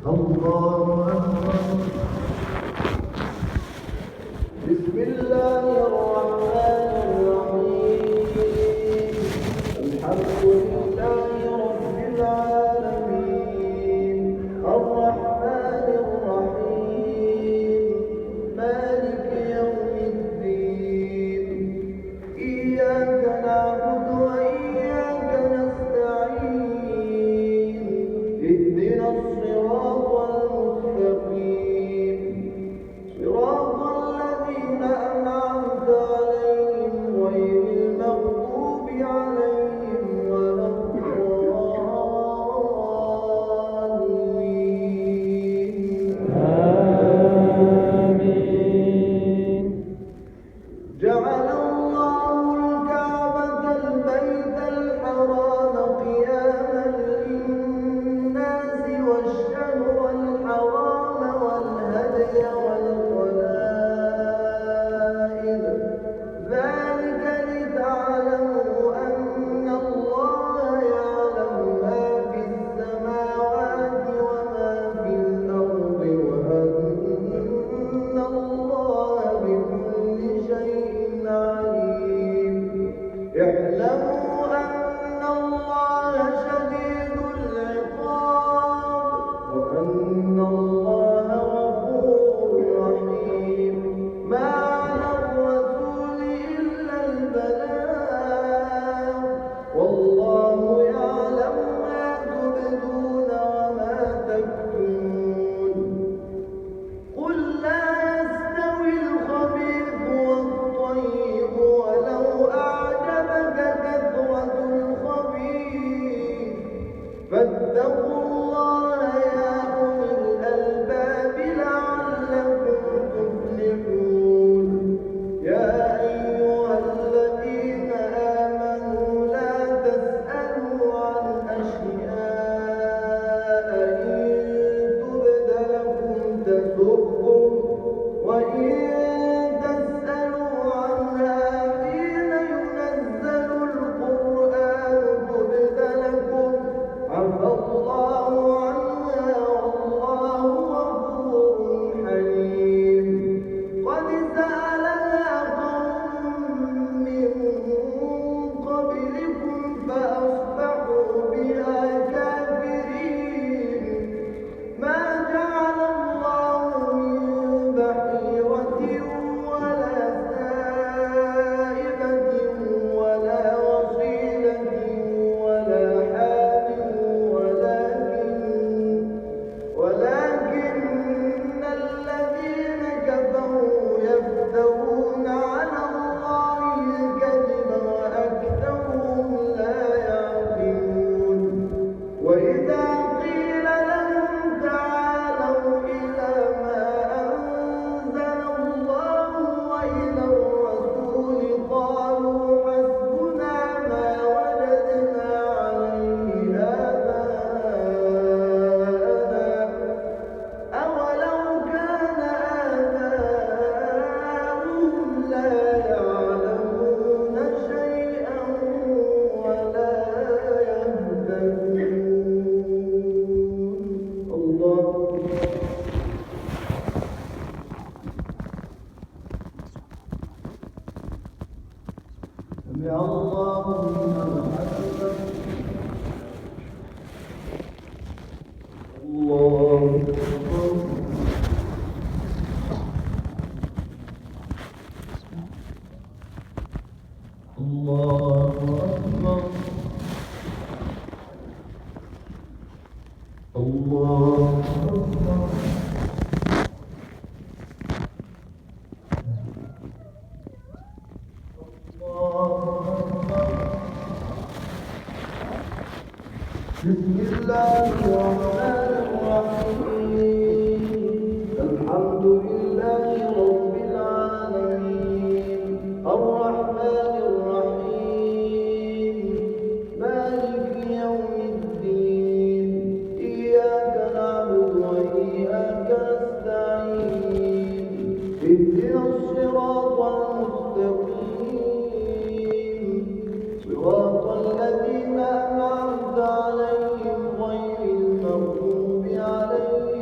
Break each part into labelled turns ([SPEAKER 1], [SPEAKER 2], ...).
[SPEAKER 1] الله أكبر. بسم الله الرحمن الرحيم. الحمد لله رب العالمين الرحمن الرحيم مالك يوم الدين إياك نعبد وإياك نستعين اهدنا الصراط المستقيم صراط الذين أنعمت عليهم غير المغضوب عليهم ولا الضالين.
[SPEAKER 2] آمين.
[SPEAKER 1] جعل الله الكعبة البيت الحرام قياما للناس والشهر الحرام والهدي والقلائد ذلك لتعلموا أن الله يعلم ما في السماوات وما في الأرض وأن الله بكل شيء عليم. اعلموا أن الله شديد العقاب وأن الله غفور رحيم. ما على الرسول إلا البلاغ والله يعلم ما تبدون وما تكتمون. قل لا يستوي الخبيث والطيب ولو أعجبك كثرة الخبيث فاتقوا الله يا أولي الألباب لعلكم تفلحون. يا أيها الذين آمنوا لا تسألوا عن أشياء إن تبد لكم تسؤكم وإن تسألوا عنها حين ينزل القرآن تبد لكم عفى الله عنها والله غفور حليم. قد سألها قوم من قبلكم فأصبحوا بها كافرين. ما جعل الله من بحيرة ولا سائبة ولا وصيلة ولا حام ولكن الذين كفروا يفترون على الله الكذب وأكثرهم لا يعقلون. وإذا قيل لهم تعالوا إلى ما أنزل الله وإلى الرسول قالوا حسبنا ما وجدنا عليه آباءنا أولو كان آباؤهم لا يعلمون شيئا ولا يهتدون. الله سمع الله لمن حمده. الله أكبر. الله أكبر. الله أكبر. بسم الله الرحمن الرحيم. الحمد لله رب العالمين الرحمن الرحيم مالك يوم الدين إياك نعبد وإياك نستعين اهدنا الصراط المستقيم صراط الذين أنعمت عليهم غير المغضوب عليهم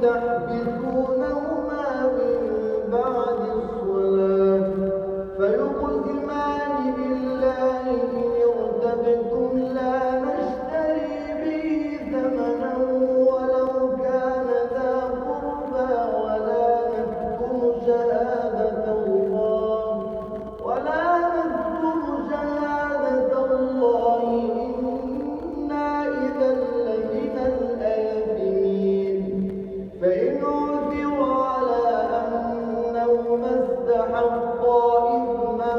[SPEAKER 1] تحبسونهما من بعد الصلاة فيقسمان بالله إن ارتبتم لا نشتري به ثمنا ولو كان ذا قربى ولا نكتم شهادة الله إنا إذا لمن الآثمين فإن عثروا على أنهما استحقا إثما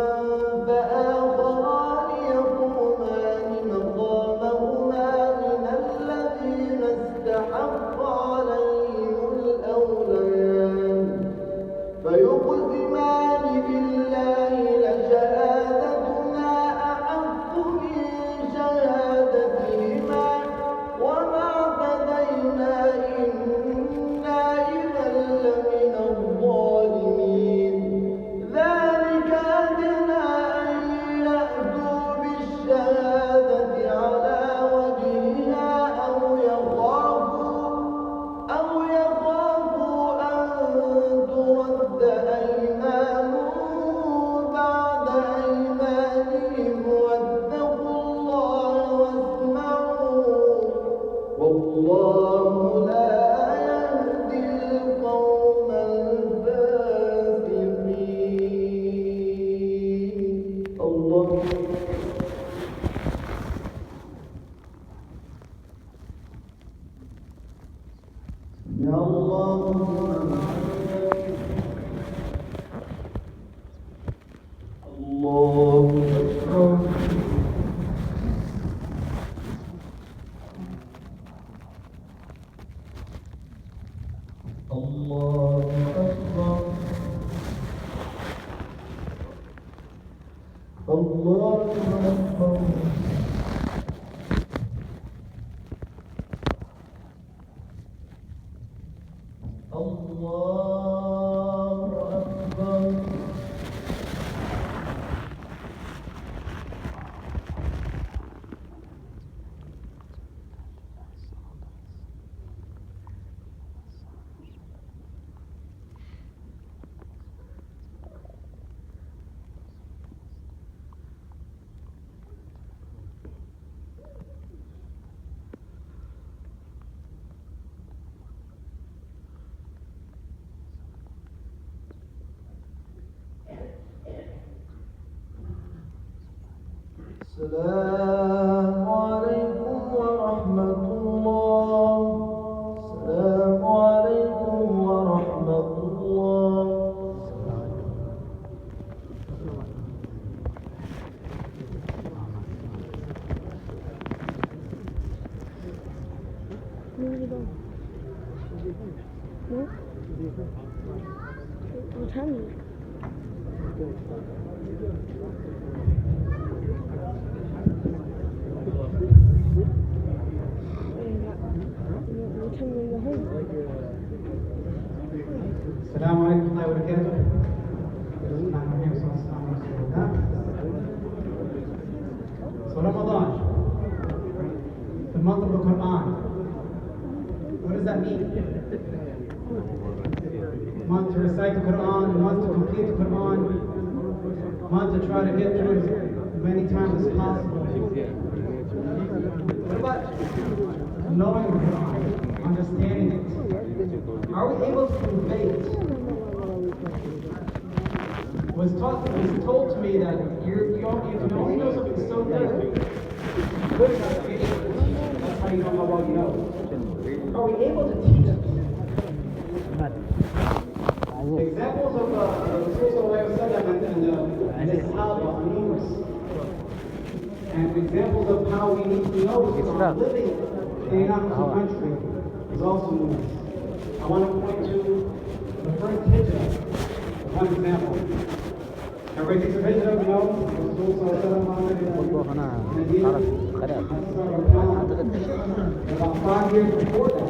[SPEAKER 1] فآخران يقومان مقامهما من الذين استحق عليهم الأوليان فيقسمان بالله لشهادتنا أحق من شهادتهما وما اعتدينا إنا إذا لمن الظالمين ذلك أدنى أن يأتوا بالشهادة على وجهها أو يخافوا أن ترد أيمان بعد أيمانهم واتقوا الله واسمعوا والله لا يهدي القوم الفاسقين. الله يا الله الله أكبر الله أكبر الله أكبر الله أكبر السلام عليكم ورحمة الله. السلام عليكم ورحمة الله.
[SPEAKER 3] السلام عليكم ورحمة الله وبركاته. So Ramadan, the month of the Quran. What does that mean? A month to recite the Quran, a month to complete the Quran, a month to try to get through as many times as possible. What about knowing the Quran, understanding it? Are we able to convey it? It was told to me that you can only know something so good enough to be able to teach it. That's how you know how well you know. Are we able to teach it? Examples of Rasul and the Sahaba are numerous. And examples of how we need to know Islam living in our country is also numerous. I want to point to the first hijrah, one example. Everybody thinks of hijrah, we know, Rasul about 5 years before that.